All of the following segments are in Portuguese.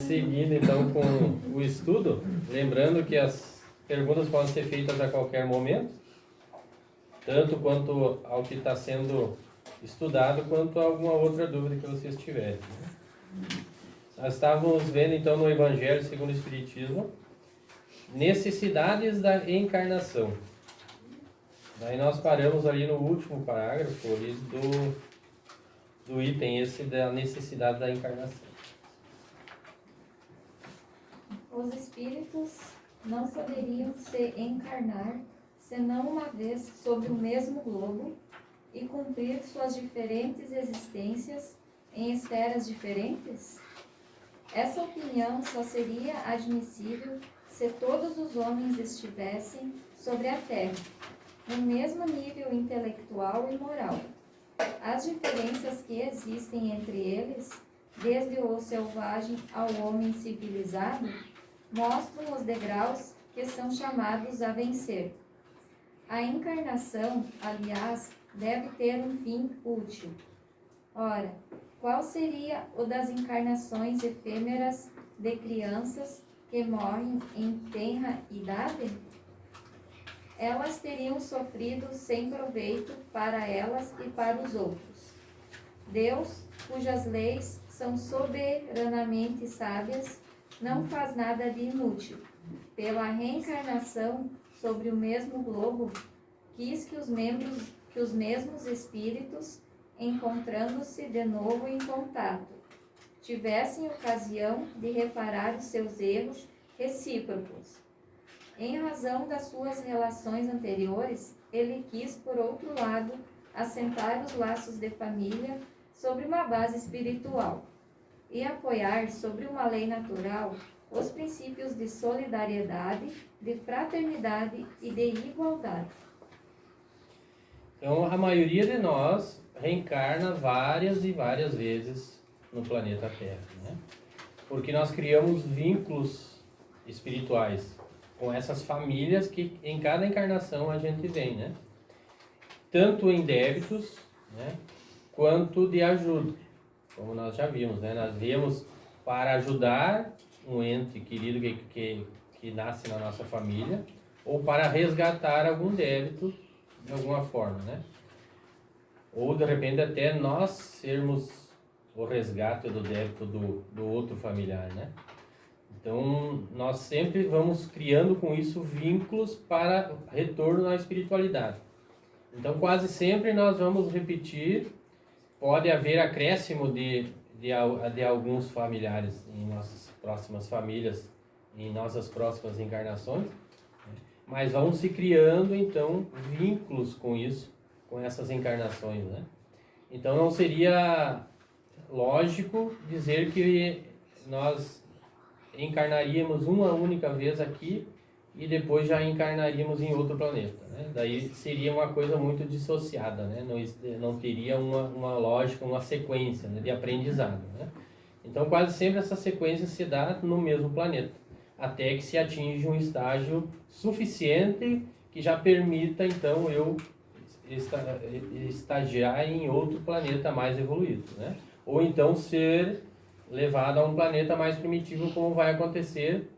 Seguindo então com o estudo, lembrando que as perguntas podem ser feitas a qualquer momento, tanto quanto ao que está sendo estudado, quanto a alguma outra dúvida que vocês tiverem. Nós estávamos vendo então no Evangelho segundo o Espiritismo, necessidades da encarnação. Daí nós paramos ali no último parágrafo ali do item esse da necessidade da encarnação. Os espíritos não poderiam se encarnar senão uma vez sobre o mesmo globo e cumprir suas diferentes existências em esferas diferentes? Essa opinião só seria admissível se todos os homens estivessem sobre a Terra, no mesmo nível intelectual e moral. As diferenças que existem entre eles, desde o selvagem ao homem civilizado, mostram os degraus que são chamados a vencer. A encarnação, aliás, deve ter um fim útil. Ora, qual seria o das encarnações efêmeras de crianças que morrem em tenra idade? Elas teriam sofrido sem proveito para elas e para os outros. Deus, cujas leis são soberanamente sábias, não faz nada de inútil. Pela reencarnação sobre o mesmo globo, quis que os mesmos espíritos, encontrando-se de novo em contato, tivessem ocasião de reparar os seus erros recíprocos. Em razão das suas relações anteriores, ele quis, por outro lado, assentar os laços de família sobre uma base espiritual e apoiar sobre uma lei natural os princípios de solidariedade, de fraternidade e de igualdade. Então, a maioria de nós reencarna várias e várias vezes no planeta Terra, né? Porque nós criamos vínculos espirituais com essas famílias que em cada encarnação a gente vem, né? Tanto em débitos, né, quanto de ajuda. Como nós já vimos, né? Nós viemos para ajudar um ente querido que nasce na nossa família, ou para resgatar algum débito de alguma forma, né? Ou de repente até nós sermos o resgate do débito do outro familiar, né? Então nós sempre vamos criando com isso vínculos para retorno à espiritualidade. Então quase sempre nós vamos repetir. Pode haver acréscimo de alguns familiares em nossas próximas famílias, em nossas próximas encarnações, mas vão se criando, então, vínculos com isso, com essas encarnações, né? Então, não seria lógico dizer que nós encarnaríamos uma única vez aqui e depois já encarnaríamos em outro planeta, né? Daí seria uma coisa muito dissociada, né? Não teria uma lógica, uma sequência, né, de aprendizado, né? Então quase sempre essa sequência se dá no mesmo planeta, até que se atinge um estágio suficiente que já permita então eu estagiar em outro planeta mais evoluído, né? Ou então ser levado a um planeta mais primitivo, como vai acontecer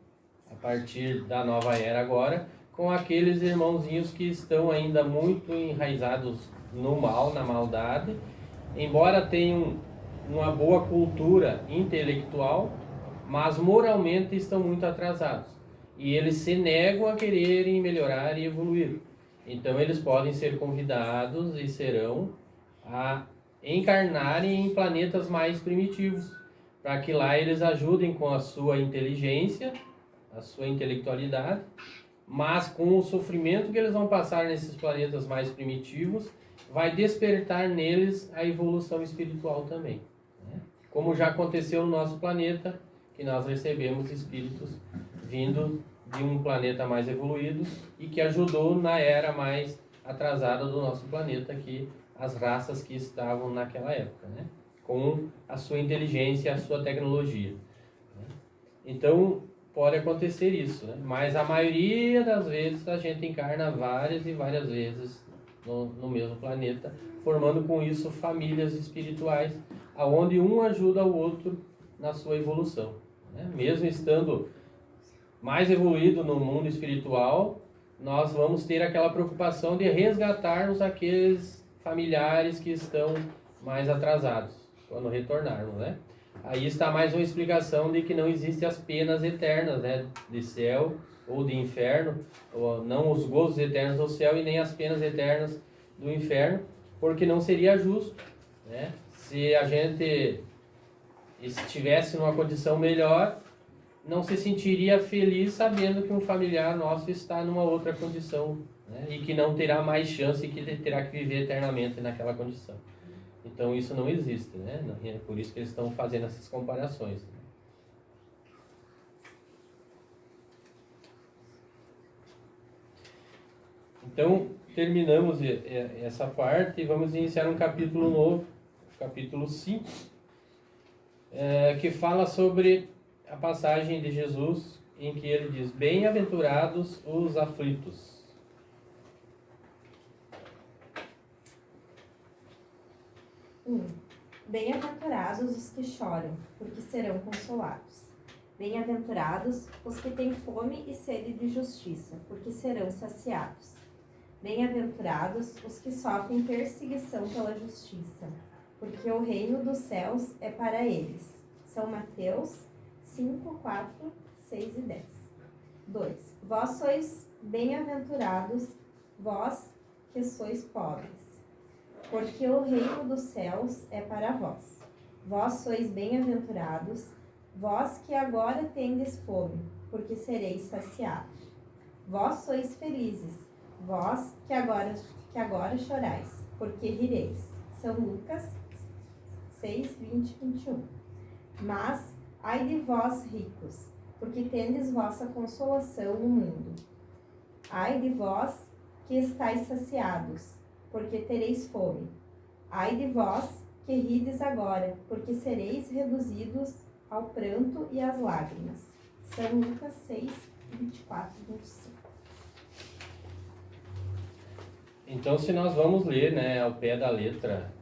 a partir da nova era agora, com aqueles irmãozinhos que estão ainda muito enraizados no mal, na maldade, embora tenham uma boa cultura intelectual, mas moralmente estão muito atrasados. E eles se negam a quererem melhorar e evoluir. Então eles podem ser convidados e serão a encarnarem em planetas mais primitivos, para que lá eles ajudem com a sua inteligência, a sua intelectualidade, mas com o sofrimento que eles vão passar nesses planetas mais primitivos, vai despertar neles a evolução espiritual também, né? Como já aconteceu no nosso planeta, que nós recebemos espíritos vindo de um planeta mais evoluído e que ajudou na era mais atrasada do nosso planeta, que as raças que estavam naquela época, né? Com a sua inteligência e a sua tecnologia, né? Então pode acontecer isso, né? Mas a maioria das vezes a gente encarna várias e várias vezes no mesmo planeta, formando com isso famílias espirituais, aonde um ajuda o outro na sua evolução, né? Mesmo estando mais evoluído no mundo espiritual, nós vamos ter aquela preocupação de resgatarmos aqueles familiares que estão mais atrasados, quando retornarmos, né? Aí está mais uma explicação de que não existem as penas eternas, né? De céu ou de inferno, ou não os gozos eternos do céu e nem as penas eternas do inferno, porque não seria justo, né? Se a gente estivesse numa condição melhor, não se sentiria feliz sabendo que um familiar nosso está numa outra condição, né? E que não terá mais chance e que terá que viver eternamente naquela condição. Então isso não existe, né? É por isso que eles estão fazendo essas comparações. Então terminamos essa parte e vamos iniciar um capítulo novo, capítulo 5, que fala sobre a passagem de Jesus em que ele diz: bem-aventurados os aflitos. Bem-aventurados os que choram, porque serão consolados. Bem-aventurados os que têm fome e sede de justiça, porque serão saciados. Bem-aventurados os que sofrem perseguição pela justiça, porque o reino dos céus é para eles. São Mateus 5, 4, 6 e 10. 2. Vós sois bem-aventurados, vós que sois pobres, porque o reino dos céus é para vós. Vós sois bem-aventurados, vós que agora tendes fome, porque sereis saciados. Vós sois felizes, vós que agora chorais, porque rireis. São Lucas 6, 20 e 21. Mas, ai de vós ricos, porque tendes vossa consolação no mundo. Ai de vós que estáis saciados, porque tereis fome. Ai de vós que rides agora, porque sereis reduzidos ao pranto e às lágrimas. São Lucas 6, 24 e 25. Então, se nós vamos ler, né, ao pé da letra,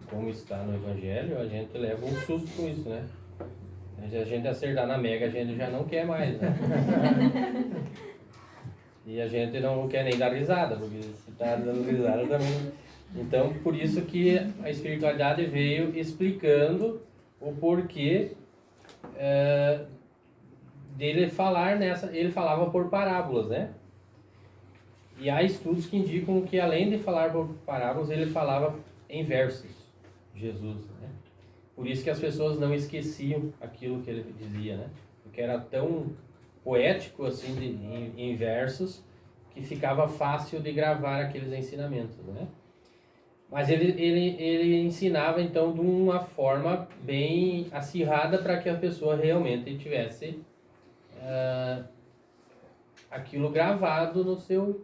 como está no Evangelho, a gente leva um susto com isso, né? A gente acertar na mega, a gente já não quer mais, né? E a gente não quer nem dar risada, porque se está dando risada também. Então, por isso que a espiritualidade veio explicando o porquê dele falar nessa. Ele falava por parábolas, né? E há estudos que indicam que, além de falar por parábolas, ele falava em versos, Jesus, né? Por isso que as pessoas não esqueciam aquilo que ele dizia, né? Porque era tão poético, assim, em versos, que ficava fácil de gravar aqueles ensinamentos, né? Mas ele ensinava, então, de uma forma bem acirrada para que a pessoa realmente tivesse aquilo gravado no seu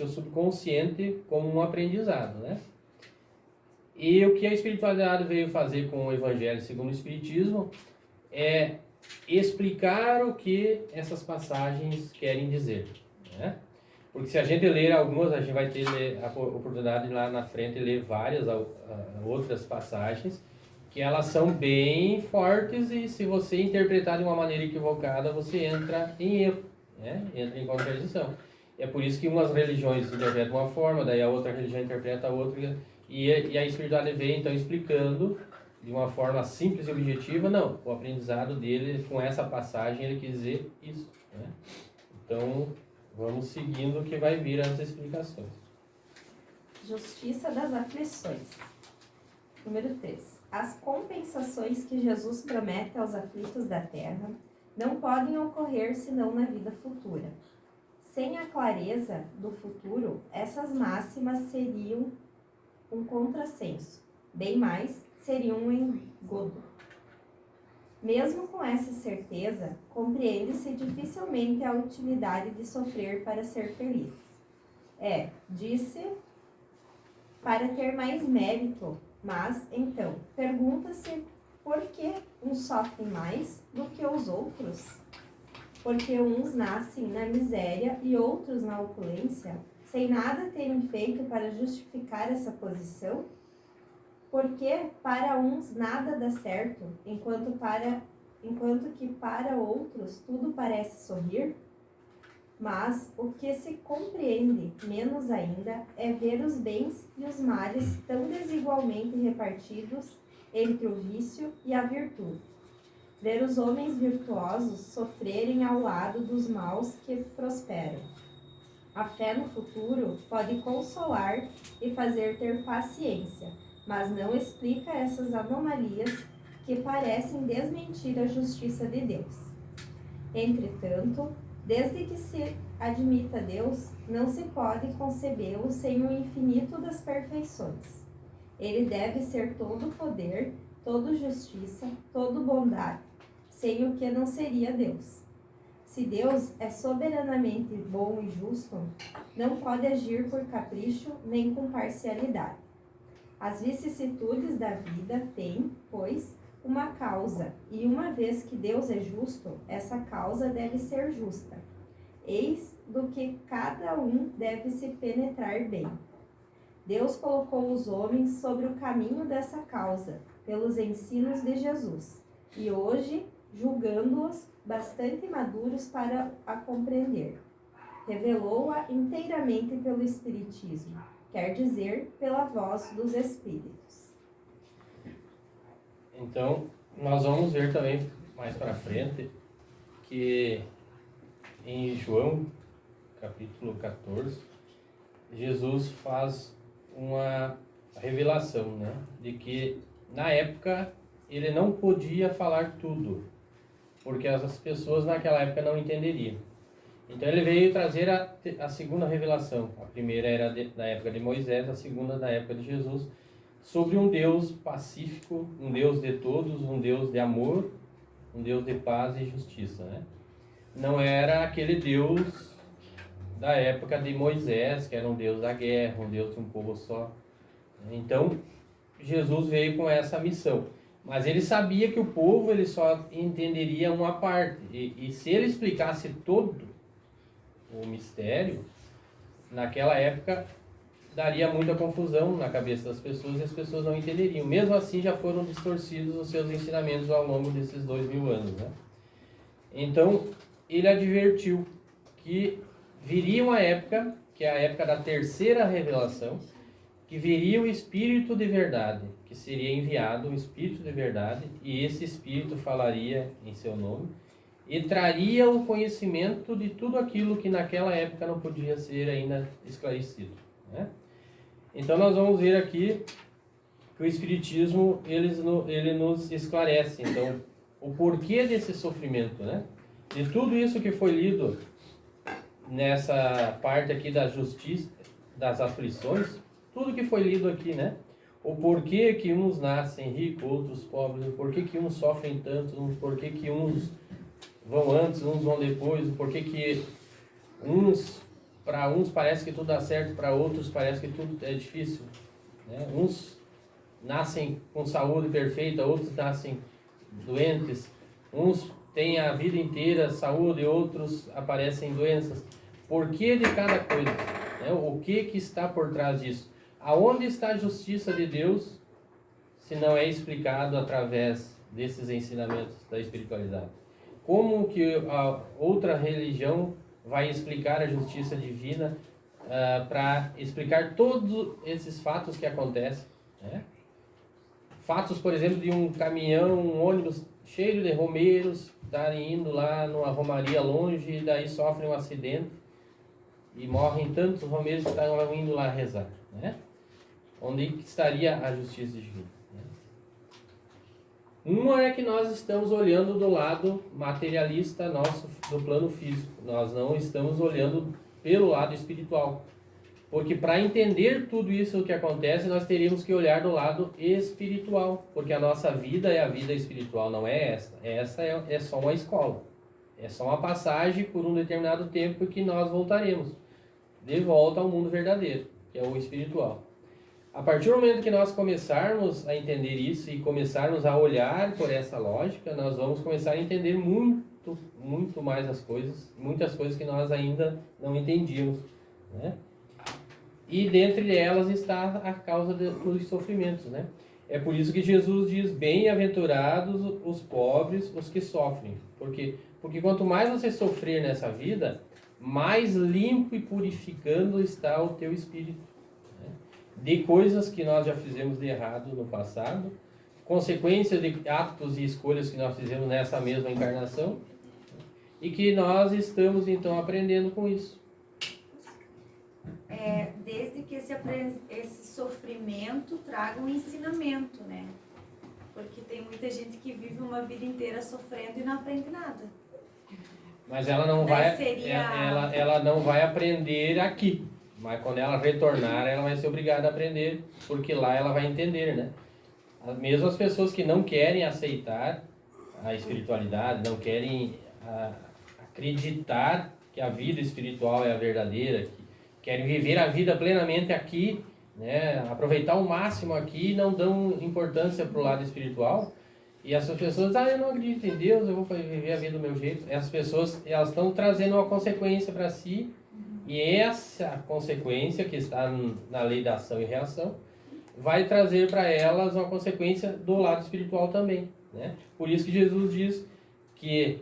subconsciente como um aprendizado, né? E o que a espiritualidade veio fazer com o Evangelho segundo o Espiritismo é explicar o que essas passagens querem dizer, né? Porque se a gente ler algumas, a gente vai ter a oportunidade de lá na frente ler várias outras passagens que elas são bem fortes e se você interpretar de uma maneira equivocada, você entra em erro, né? Entra em contradição. É por isso que umas religiões interpretam de uma forma, daí a outra religião interpreta a outra, e a espiritualidade vem então explicando de uma forma simples e objetiva, não, o aprendizado dele com essa passagem ele quis dizer isso, né? Então, vamos seguindo o que vai vir as explicações. Justiça das aflições. Número 3. As compensações que Jesus promete aos aflitos da terra não podem ocorrer senão na vida futura. Sem a clareza do futuro, essas máximas seriam um contrassenso, bem mais, seriam um engodo. Mesmo com essa certeza, compreende-se dificilmente a utilidade de sofrer para ser feliz. Disse, para ter mais mérito, mas, então, pergunta-se por que uns sofrem mais do que os outros? Porque uns nascem na miséria e outros na opulência, sem nada terem feito para justificar essa posição? Porque para uns nada dá certo, enquanto enquanto que para outros tudo parece sorrir? Mas o que se compreende menos ainda é ver os bens e os males tão desigualmente repartidos entre o vício e a virtude. Ver os homens virtuosos sofrerem ao lado dos maus que prosperam. A fé no futuro pode consolar e fazer ter paciência, mas não explica essas anomalias que parecem desmentir a justiça de Deus. Entretanto, desde que se admita Deus, não se pode concebê-lo sem o infinito das perfeições. Ele deve ser todo poder, todo justiça, todo bondade, sem o que não seria Deus. Se Deus é soberanamente bom e justo, não pode agir por capricho nem com parcialidade. As vicissitudes da vida têm, pois, uma causa, e uma vez que Deus é justo, essa causa deve ser justa. Eis do que cada um deve se penetrar bem. Deus colocou os homens sobre o caminho dessa causa, pelos ensinos de Jesus, e hoje, julgando-os bastante maduros para a compreender, revelou-a inteiramente pelo Espiritismo, quer dizer, pela voz dos Espíritos. Então, nós vamos ver também mais para frente que em João, capítulo 14, Jesus faz uma revelação, né, de que na época ele não podia falar tudo, porque as pessoas naquela época não entenderiam. Então ele veio trazer a segunda revelação. A primeira era da época de Moisés, a segunda da época de Jesus, sobre um Deus pacífico, um Deus de todos, um Deus de amor, um Deus de paz e justiça, né? Não era aquele Deus da época de Moisés, que era um Deus da guerra, um Deus de um povo só. Então, Jesus veio com essa missão. Mas ele sabia que o povo ele só entenderia uma parte. E se ele explicasse todo o mistério, naquela época daria muita confusão na cabeça das pessoas e as pessoas não entenderiam. Mesmo assim, já foram distorcidos os seus ensinamentos ao longo desses 2000 anos, né? Então, ele advertiu que viria uma época, que é a época da terceira revelação, que viria o Espírito de verdade, que seria enviado, o Espírito de verdade, e esse Espírito falaria em seu nome, e traria o conhecimento de tudo aquilo que naquela época não podia ser ainda esclarecido, né? Então nós vamos ver aqui que o Espiritismo ele nos esclarece, então, o porquê desse sofrimento, né? De tudo isso que foi lido nessa parte aqui da justiça, das aflições, tudo que foi lido aqui, né? O porquê que uns nascem ricos, outros pobres, o porquê que uns sofrem tanto, o porquê que uns vão antes, uns vão depois, o porquê que para uns parece que tudo dá certo, para outros parece que tudo é difícil, né? Uns nascem com saúde perfeita, outros nascem doentes, uns têm a vida inteira saúde, outros aparecem doenças. Porquê de cada coisa, né? O que está por trás disso? Aonde está a justiça de Deus se não é explicado através desses ensinamentos da espiritualidade? Como que a outra religião vai explicar a justiça divina para explicar todos esses fatos que acontecem, né? Fatos, por exemplo, de um caminhão, um ônibus cheio de romeiros estarem indo lá numa romaria longe e daí sofrem um acidente e morrem tantos romeiros que estão indo lá rezar, né? Onde estaria a justiça divina, né? Uma é que nós estamos olhando do lado materialista nosso, do plano físico. Nós não estamos olhando pelo lado espiritual. Porque para entender tudo isso que acontece, nós teríamos que olhar do lado espiritual. Porque a nossa vida é a vida espiritual, não é essa. Essa é só uma escola. É só uma passagem por um determinado tempo que nós voltaremos de volta ao mundo verdadeiro, que é o espiritual. A partir do momento que nós começarmos a entender isso e começarmos a olhar por essa lógica, nós vamos começar a entender muito, muito mais as coisas, muitas coisas que nós ainda não entendíamos, né? E dentre elas está a causa dos sofrimentos, né? É por isso que Jesus diz, bem-aventurados os pobres, os que sofrem. Porque quanto mais você sofrer nessa vida, mais limpo e purificando está o teu espírito, né? De coisas que nós já fizemos de errado no passado, consequências de atos e escolhas que nós fizemos nessa mesma encarnação, e que nós estamos então aprendendo com isso. Desde que esse sofrimento traga um ensinamento, né? Porque tem muita gente que vive uma vida inteira sofrendo e não aprende nada. Mas ela não ela não vai aprender aqui. Mas quando ela retornar, ela vai ser obrigada a aprender, porque lá ela vai entender, né? Mesmo as pessoas que não querem aceitar a espiritualidade, não querem acreditar que a vida espiritual é a verdadeira, que querem viver a vida plenamente aqui, né? Aproveitar o máximo aqui, não dão importância para o lado espiritual. E essas pessoas, eu não acredito em Deus, eu vou viver a vida do meu jeito. Essas pessoas, elas estão trazendo uma consequência para si, e essa consequência que está na lei da ação e reação vai trazer para elas uma consequência do lado espiritual também, né? Por isso que Jesus diz que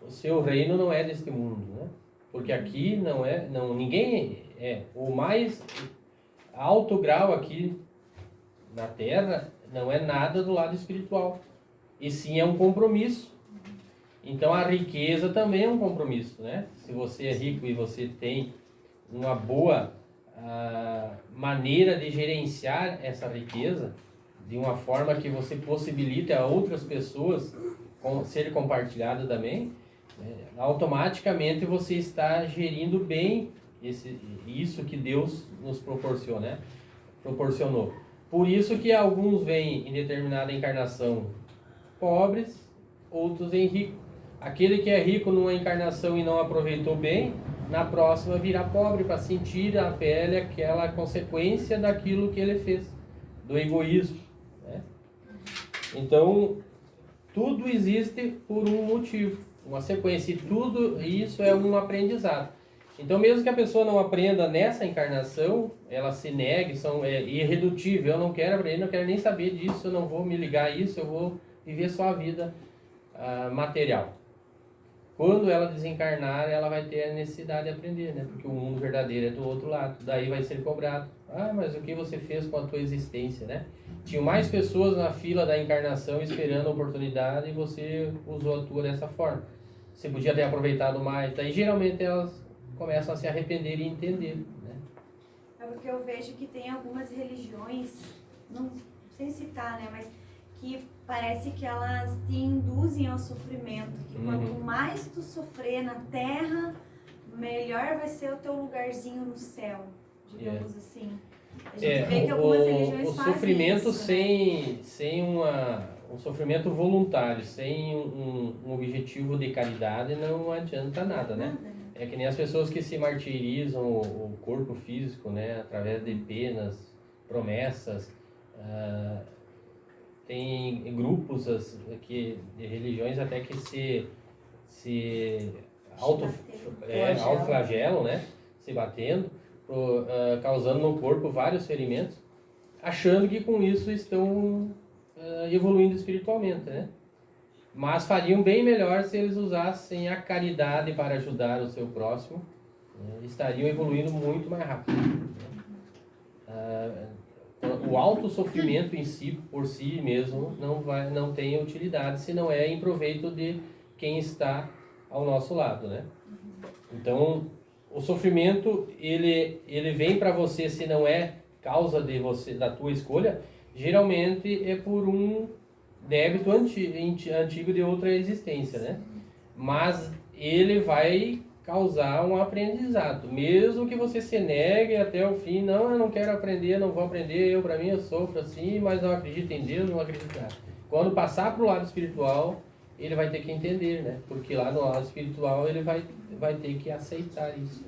o seu reino não é deste mundo, né? Porque aqui ninguém o mais alto grau aqui na Terra não é nada do lado espiritual, e sim é um compromisso. Então a riqueza também é um compromisso, né? Se você é rico e você tem uma boa maneira de gerenciar essa riqueza, de uma forma que você possibilite a outras pessoas ser compartilhado também, automaticamente você está gerindo bem isso que Deus nos proporcionou. Por isso que alguns vêm em determinada encarnação pobres, outros em rico. Aquele que é rico numa encarnação e não aproveitou bem, na próxima virá pobre para sentir a pele aquela consequência daquilo que ele fez, do egoísmo, né? Então, tudo existe por um motivo, uma sequência, e tudo isso é um aprendizado. Então, mesmo que a pessoa não aprenda nessa encarnação, ela se negue, é irredutível, eu não quero aprender, não quero nem saber disso, eu não vou me ligar a isso, eu vou viver só a vida material. Quando ela desencarnar, ela vai ter a necessidade de aprender, né? Porque o mundo verdadeiro é do outro lado. Daí vai ser cobrado. Mas o que você fez com a tua existência, né? Tinham mais pessoas na fila da encarnação esperando a oportunidade e você usou a tua dessa forma. Você podia ter aproveitado mais. Daí, geralmente, elas começam a se arrepender e entender, né? É porque eu vejo que tem algumas religiões, não sem citar, né? Mas que parece que elas te induzem ao sofrimento, que quanto mais tu sofrer na terra, melhor vai ser o teu lugarzinho no céu, digamos assim. A gente vê que algumas religiões fazem sofrimento isso, sem um sofrimento voluntário, sem um objetivo de caridade, não adianta nada, né? É que nem as pessoas que se martirizam o corpo físico, né? Através de penas, promessas. Tem grupos de religiões até que se autoflagelam, né? Se batendo, causando no corpo vários ferimentos, achando que com isso estão evoluindo espiritualmente, né? Mas fariam bem melhor se eles usassem a caridade para ajudar o seu próximo, né? Estariam evoluindo muito mais rápido, né? O alto sofrimento em si, por si mesmo, não tem utilidade se não é em proveito de quem está ao nosso lado, né? Então, o sofrimento, ele vem para você, se não é causa da tua escolha, geralmente é por um débito antigo de outra existência, né? Mas ele vai causar um aprendizado, mesmo que você se negue até o fim. Não, eu não quero aprender, não vou aprender, para mim eu sofro assim, mas não acredito em Deus, não acredito em nada. Quando passar para o lado espiritual, ele vai ter que entender, né? Porque lá no lado espiritual ele vai ter que aceitar isso.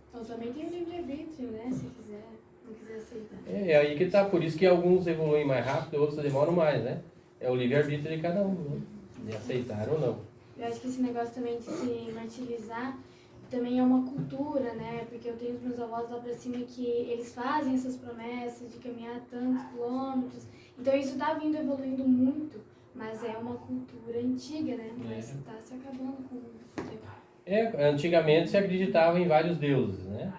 Então também tem o livre-arbítrio, né? Se quiser, não quiser aceitar. É aí que tá, por isso que alguns evoluem mais rápido, outros demoram mais, né? É o livre-arbítrio de cada um, né? De aceitar ou não. Eu acho que esse negócio também de se martirizar também é uma cultura, né? Porque eu tenho os meus avós lá pra cima que eles fazem essas promessas de caminhar tantos quilômetros. Então isso tá vindo evoluindo muito, mas é uma cultura antiga, né? Mas tá se acabando com o tempo. Antigamente se acreditava em vários deuses, né?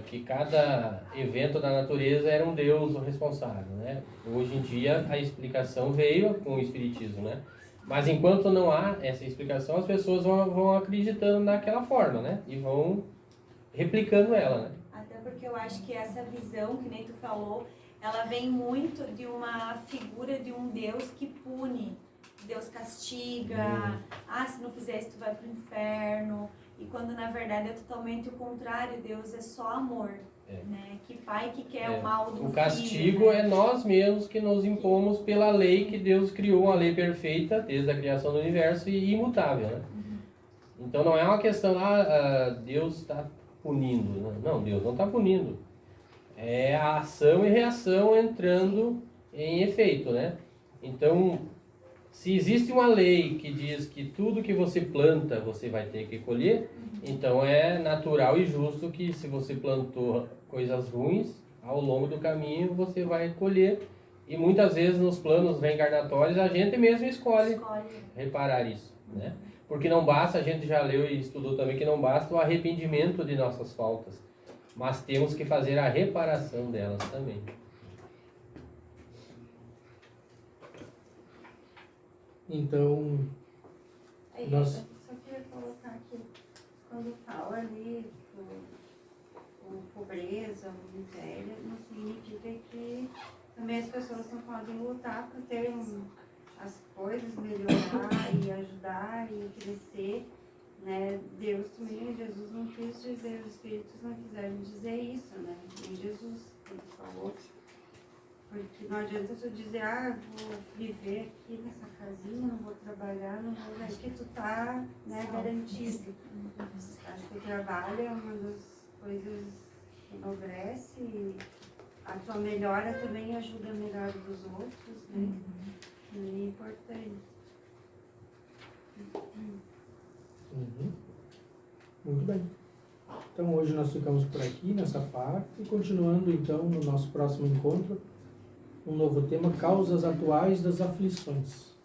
Que cada evento da natureza era um deus o responsável, né? Hoje em dia a explicação veio com o espiritismo, né? Mas enquanto não há essa explicação, as pessoas vão acreditando naquela forma, né? E vão replicando ela, né? Até porque eu acho que essa visão, que nem tu falou, ela vem muito de uma figura de um Deus que pune. Deus castiga, se não fizer isso tu vai pro inferno. E quando na verdade é totalmente o contrário, Deus é só amor. Né? Que pai que quer o mal do filho. O castigo é nós mesmos que nos impomos pela lei que Deus criou, uma lei perfeita desde a criação do universo e imutável, né? Então não é uma questão Deus está punindo. Não, Deus não está punindo. É a ação e reação entrando em efeito, né? Então, se existe uma lei que diz que tudo que você planta você vai ter que colher, então é natural e justo que se você plantou coisas ruins, ao longo do caminho você vai colher. E muitas vezes nos planos reencarnatórios a gente mesmo escolhe reparar isso, né? Porque não basta, a gente já leu e estudou também que não basta o arrependimento de nossas faltas, mas temos que fazer a reparação delas também. Então, Aí, nós... eu só queria colocar aqui, quando fala ali com pobreza, miséria, não significa que também as pessoas não podem lutar para ter as coisas, melhorar e ajudar e crescer, né? Deus também, Jesus não quis dizer, os espíritos não quiseram dizer isso, né? Nem Jesus, ele falou. Porque não adianta tu dizer, vou viver aqui nessa casinha, não vou trabalhar, não vou... Acho que tu tá, né, garantido. Acho que o trabalho é uma das coisas que enobrece e a tua melhora também ajuda a melhora dos outros, né? É importante. Muito bem. Então hoje nós ficamos por aqui nessa parte e continuando então no nosso próximo encontro, um novo tema, causas atuais das aflições.